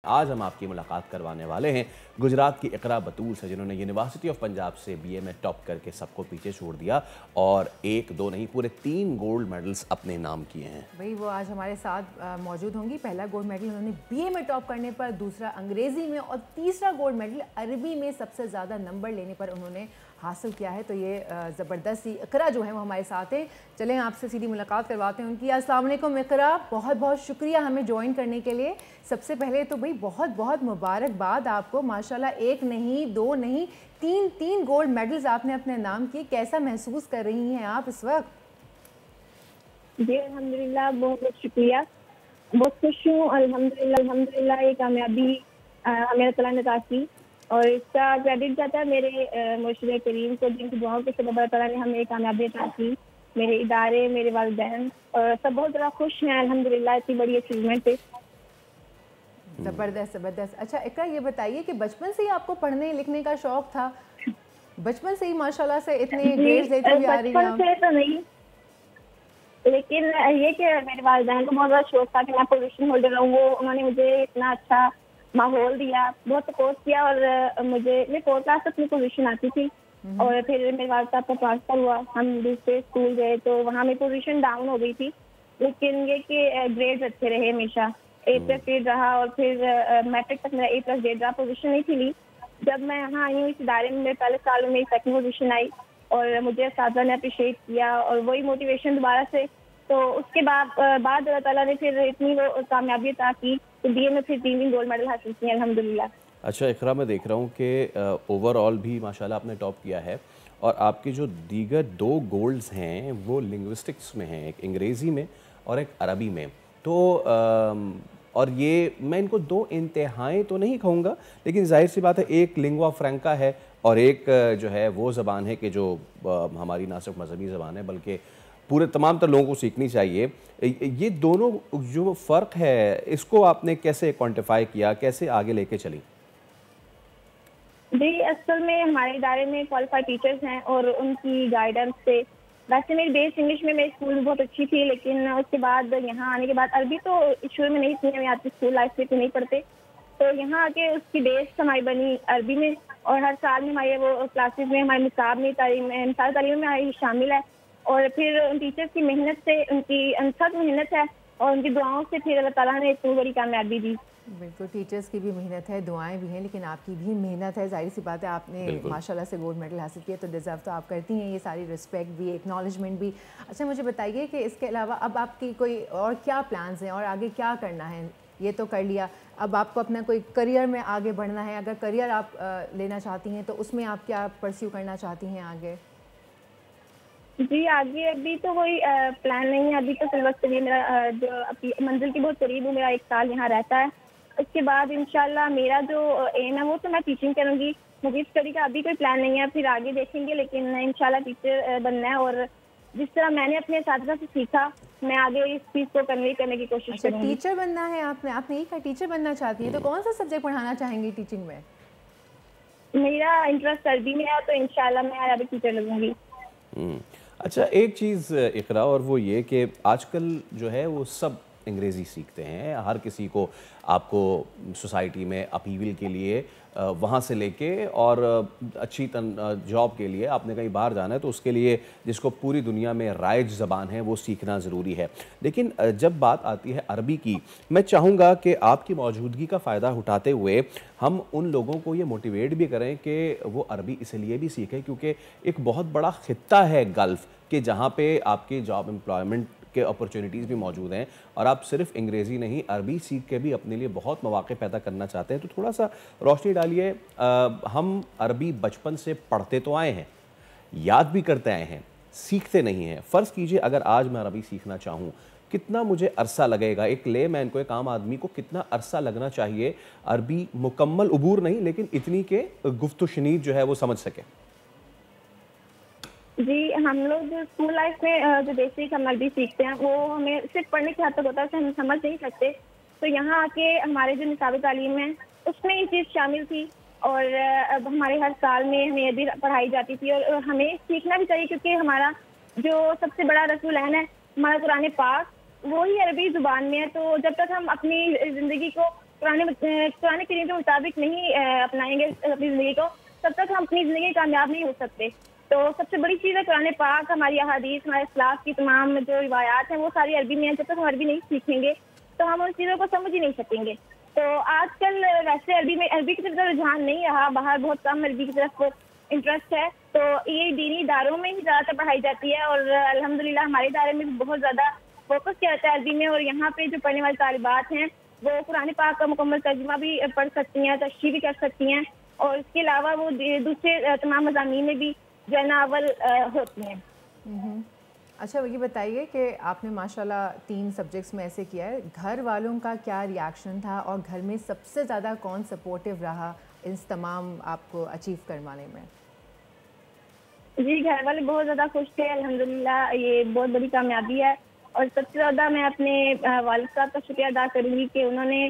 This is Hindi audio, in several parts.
आज हम आपकी मुलाकात करवाने वाले हैं गुजरात की इकरा बतूल से, जिन्होंने यूनिवर्सिटी ऑफ पंजाब से बीए में टॉप करके सबको पीछे छोड़ दिया और एक दो नहीं पूरे 3 गोल्ड मेडल्स अपने नाम किए हैं। भाई वो आज हमारे साथ मौजूद होंगी। पहला गोल्ड मेडल उन्होंने बीए में टॉप करने पर, दूसरा अंग्रेजी में और तीसरा गोल्ड मेडल अरबी में सबसे ज़्यादा नंबर लेने पर उन्होंने हासिल किया है। तो ये ज़बरदस्त ही इकरा जो है वो हमारे साथ है। चलें आपसे सीधी मुलाकात करवाते हैं उनकी। अस्सलाम वालेकुम इकरा, बहुत बहुत शुक्रिया हमें ज्वाइन करने के लिए। सबसे पहले तो भाई बहुत बहुत मुबारकबाद आपको, माशाल्लाह एक नहीं दो नहीं तीन गोल्ड मेडल्स आपने अपने नाम किए। कैसा महसूस कर रही हैं आप इस वक्त? जी अल्हम्दुलिल्लाह, बहुत बहुत शुक्रिया, बहुत खुश हूँ। अल्हम्दुलिल्लाह ये कामयाबी हमें अल्लाह ताला ने अता की और इसका क्रेडिट जाता है मेरे मुर्शिद करीम को, जिनकी दुआओं के सबब अल्लाह ताला ने हमें कामयाबी अता की। मेरे इदारे, मेरे वालिदैन और सब बहुत ज़्यादा खुश हैं अल्हम्दुलिल्लाह इतनी बड़ी अचीवमेंट पे। ज़बरदस्त ज़बरदस्त। अच्छा इकरा, ये बताइए कि बचपन से ही आपको पढ़ने लिखने का शौक था? बचपन से ही माशाल्लाह से इतने ग्रेड्स लेती हुई आ रही हैं? बचपन से तो नहीं, लेकिन ये कि मेरे वालिदैन को बहुत ज़्यादा शौक था कि मैं पोजीशन होल्डर रहूँ। वो उन्होंने मुझे इतना अच्छा माहौल दिया, बहुत सपोर्ट किया और मुझे मैं 4th क्लास तक अपनी पोजीशन आती थी और फिर मेरे वालिद साहब का ट्रांसफ़र हुआ, हम दूसरे स्कूल गए तो वहाँ मेरी पोजीशन डाउन हो गई थी। लेकिन ये कि ग्रेड्स अच्छे रहे, हमेशा A+ ग्रेड रहा और फिर मैट्रिक तक मेरा A+ ग्रेड रहा, पोजीशन नहीं थी ली। जब मैं यहाँ आई हूँ इस इदारे में, मेरे पहले साल में मेरी 2nd पोजीशन आई और मुझे असातिज़ा ने अप्रिशिएट किया और वही मोटिवेशन दोबारा से। तो उसके बाद अल्लाह ताला ने फिर इतनी वो कामयाबी अता की तो बीए में फिर 3 गोल्ड मेडल हासिल किए अल्हम्दुलिल्लाह। अच्छा इकरा, मैं देख रहा हूँ कि ओवरऑल भी माशाल्लाह आपने टॉप किया है और आपकी जो दीगर 2 गोल्ड्स हैं वो लिंग्विस्टिक्स में हैं, एक अंग्रेज़ी में और एक अरबी में। तो और ये मैं इनको 2 इंतहाएँ तो नहीं कहूँगा, लेकिन जाहिर सी बात है एक लिंगुआ फ्रैंका है और एक जो है वो ज़बान है कि जो हमारी ना सिर्फ मजहबी ज़बान है बल्कि पूरे तमाम तर लोगों को सीखनी चाहिए। ये दोनों जो फ़र्क है इसको आपने कैसे क्वांटिफाई किया, कैसे आगे लेके चली? जी असल में हमारे इदारे में क्वालिफाइड टीचर्स हैं और उनकी गाइडेंस से, वैसे मेरी बेस इंग्लिश में मेरी स्कूल में बहुत अच्छी थी, लेकिन उसके बाद यहाँ आने के बाद अरबी तो शुरू में नहीं थी, हमें आती स्कूल लाइफ में तो नहीं पढ़ते, तो यहाँ आके उसकी बेस हमारी बनी अरबी में और हर साल में हमारे वो क्लासेस में हमारे निसाब में मिसाल तालीम में हमारी शामिल है और फिर उन टीचर्स की मेहनत से, उनकी अनथक मेहनत है और उनकी दुआओं से फिर अल्लाह ताला ने इतनी बड़ी कामयाबी दी। बिल्कुल, टीचर्स की भी मेहनत है, दुआएं भी हैं, लेकिन आपकी भी मेहनत है। जाहिर सी बात है आपने माशाल्लाह से गोल्ड मेडल हासिल किया तो डिज़र्व तो आप करती हैं ये सारी रिस्पेक्ट भी, एक्नॉलेजमेंट भी। अच्छा मुझे बताइए कि इसके अलावा अब आपकी कोई और क्या प्लान्स हैं और आगे क्या करना है? ये तो कर लिया, अब आपको अपना कोई करियर में आगे बढ़ना है। अगर करियर आप लेना चाहती हैं तो उसमें आप क्या परस्यू करना चाहती हैं आगे? जी आगे अभी तो कोई प्लान नहीं है, अभी तो फिलहाल के लिए मेरा जो अभी मंजिल के बहुत करीब हूँ, मेरा 1 साल यहाँ रहता है। उसके बाद इंशाल्लाह मेरा जो एम है वो तो मैं टीचिंग करूँगी। मुझे स्टडी का अभी कोई प्लान नहीं है, फिर आगे देखेंगे, लेकिन इंशाल्लाह टीचर बनना है और जिस तरह मैंने अपने साथी से सीखा मैं आगे इस चीज़ को कन्वे करने की कोशिश करूँगी। टीचर बनना है आपने यही कहा टीचर बनना चाहती हैं, तो कौन सा सब्जेक्ट पढ़ाना चाहेंगी टीचिंग में? मेरा इंटरेस्ट अरबी में है तो इंशाल्लाह मैं अरबिक टीचर लगूंगी। अच्छा एक चीज़ इकरा, और वो ये कि आजकल जो है वो सब अंग्रेज़ी सीखते हैं, हर किसी को आपको सोसाइटी में अपील के लिए वहाँ से लेके और अच्छी जॉब के लिए आपने कहीं बाहर जाना है तो उसके लिए जिसको पूरी दुनिया में राइज ज़बान है वो सीखना ज़रूरी है। लेकिन जब बात आती है अरबी की, मैं चाहूँगा कि आपकी मौजूदगी का फ़ायदा उठाते हुए हम उन लोगों को ये मोटिवेट भी करें कि वो अरबी इसलिए भी सीखें क्योंकि एक बहुत बड़ा ख़ित्ता है गल्फ़ के जहाँ पे आपकी जॉब एम्प्लॉयमेंट के अपॉर्चुनिटीज़ भी मौजूद हैं और आप सिर्फ अंग्रेज़ी नहीं अरबी सीख के भी अपने लिए बहुत मौक़े पैदा करना चाहते हैं। तो थोड़ा सा रोशनी डालिए। हम अरबी बचपन से पढ़ते तो आए हैं, याद भी करते आए हैं, सीखते नहीं हैं। फ़र्ज़ कीजिए अगर आज मैं अरबी सीखना चाहूँ, कितना मुझे अरसा लगेगा? एक लेमैन को, एक आम आदमी को कितना अरसा लगना चाहिए अरबी मुकम्मल उबूर नहीं लेकिन इतनी के गुफ्त शनीद जो है वो समझ सके? जी हम लोग जो स्कूल लाइफ में जो बेसिक हम अरबी सीखते हैं वो हमें सिर्फ पढ़ने के हद तक होता है, हम समझ नहीं सकते। तो यहाँ आके हमारे जो निसाब तालीम है उसमें ये चीज़ शामिल थी और अब हमारे हर साल में हमें अरबी पढ़ाई जाती थी और हमें सीखना भी चाहिए क्योंकि हमारा जो सबसे बड़ा रसूलैन है हमारा कुरान पाक वो ही अरबी ज़ुबान में है। तो जब तक हम अपनी ज़िंदगी को कुरान करीम के मुताबिक नहीं अपनाएंगे अपनी ज़िंदगी को, तब तक हम अपनी ज़िंदगी कामयाब नहीं हो सकते। तो सबसे बड़ी चीज़ है कुरान पाक, हमारी अहादीस, हमारे इस्लाफ की तमाम जो रिवायात हैं वो सारी अरबी में हैं। जब तक हम अरबी नहीं सीखेंगे तो हम उन चीज़ों को समझ ही नहीं सकेंगे। तो आजकल वैसे अरबी की तरफ रुझान नहीं रहा, बाहर बहुत कम अरबी की तरफ इंटरेस्ट है। तो ये दीनी इदारों में ही ज़्यादातर पढ़ाई जाती है और अल्हम्दुलिल्लाह हमारे इदारे में भी बहुत ज़्यादा फोकस किया जाता है अरबी में। और यहाँ पे जो पढ़ने वाली तालिबात हैं वो कुरान पाक का मुकम्मल तर्जुमा भी पढ़ सकती हैं, तशरीह भी कर सकती हैं, और इसके अलावा वो दूसरे तमाम मज़ामीन में भी जो है ना अव्वल होती हैं। अच्छा, ये बताइए कि आपने माशाल्लाह 3 सब्जेक्ट्स में ऐसे किया है, घर वालों का क्या रिएक्शन था और घर में सबसे ज़्यादा कौन सपोर्टिव रहा इस तमाम आपको अचीव करवाने में? जी, घर वाले बहुत ज़्यादा खुश थे अल्हम्दुलिल्लाह, ये बहुत बड़ी कामयाबी है। और सबसे ज़्यादा मैं अपने वालिद साहब का शुक्रिया अदा करूँगी कि उन्होंने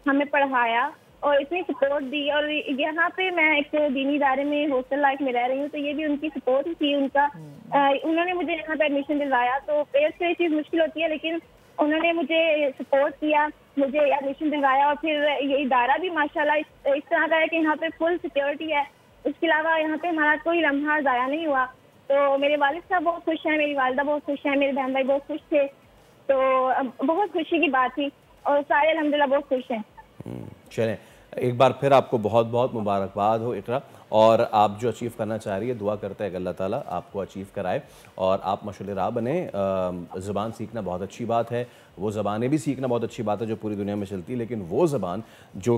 हमें पढ़ाया और इतनी सपोर्ट दी। और यहाँ पे मैं एक दीनी इदारे में हॉस्टल लाइफ में रह रही हूँ, तो ये भी उनकी सपोर्ट ही थी। उन्होंने मुझे यहाँ पे एडमिशन दिलवाया। तो पेरेंट्स से ये चीज़ मुश्किल होती है, लेकिन उन्होंने मुझे सपोर्ट किया, मुझे एडमिशन दिलवाया। और फिर ये इदारा भी माशाल्लाह इस तरह का है कि यहाँ पे फुल सिक्योरिटी है। इसके अलावा यहाँ पे हमारा कोई लम्हा ज़ाया नहीं हुआ। तो मेरे वालिद साहब बहुत खुश हैं, मेरी वालिदा बहुत खुश हैं, मेरे बहन भाई बहुत खुश थे। तो बहुत खुशी की बात थी और सारे अल्हम्दुलिल्लाह बहुत खुश हैं। चलें, एक बार फिर आपको बहुत बहुत मुबारकबाद हो इकरा, और आप जो अचीव करना चाह रही है दुआ करते हैं कि अल्लाह ताला आपको अचीव कराए और आप माशाअल्लाह राह बने। ज़बान सीखना बहुत अच्छी बात है, वो ज़बानें भी सीखना बहुत अच्छी बात है जो पूरी दुनिया में चलती है, लेकिन वो ज़बान जो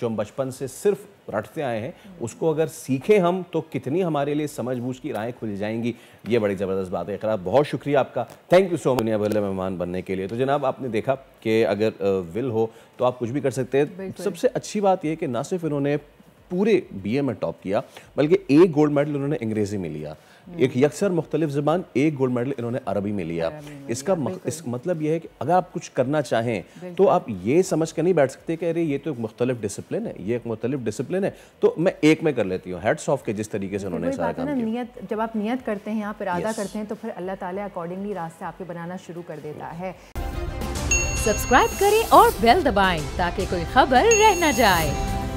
हम बचपन से सिर्फ रटते आए हैं उसको अगर सीखें हम तो कितनी हमारे लिए समझ बूझ की राहें खुल जाएंगी। ये बड़ी ज़बरदस्त बात है। इकरा, बहुत शुक्रिया आपका, थैंक यू सो मच दुनिया भर मेहमान बनने के लिए। तो जनाब, आपने देखा कि अगर विल हो तो आप कुछ भी कर सकते हैं। सबसे अच्छी बात यह कि ना सिर्फ इन्होंने पूरे बीए में टॉप किया बल्कि एक गोल्ड मेडल इन्होंने अंग्रेज़ी में लिया, एक यकसर मुख्तलिफ ज़बान, एक गोल्ड मेडल इन्होंने अरबी में लिया। इसका मतलब यह है कि अगर आप कुछ करना चाहें तो आप ये समझ कर नहीं बैठ सकते कि अरे ये तो एक मुख्तलिफ डिसिप्लिन है, ये एक मुख्तलिफ डिसिप्लिन है तो मैं एक में कर लेती हूँ। हेड्स ऑफ के जिस तरीके से उन्होंने सारा काम किया। नियत, जब आप नियत करते हैं, आप इरादा करते हैं तो फिर अल्लाह ताला अकॉर्डिंगली रास्ते आपके बनाना शुरू कर देता है। सब्सक्राइब करें और बेल दबाएं ताकि कोई खबर रह न जाए।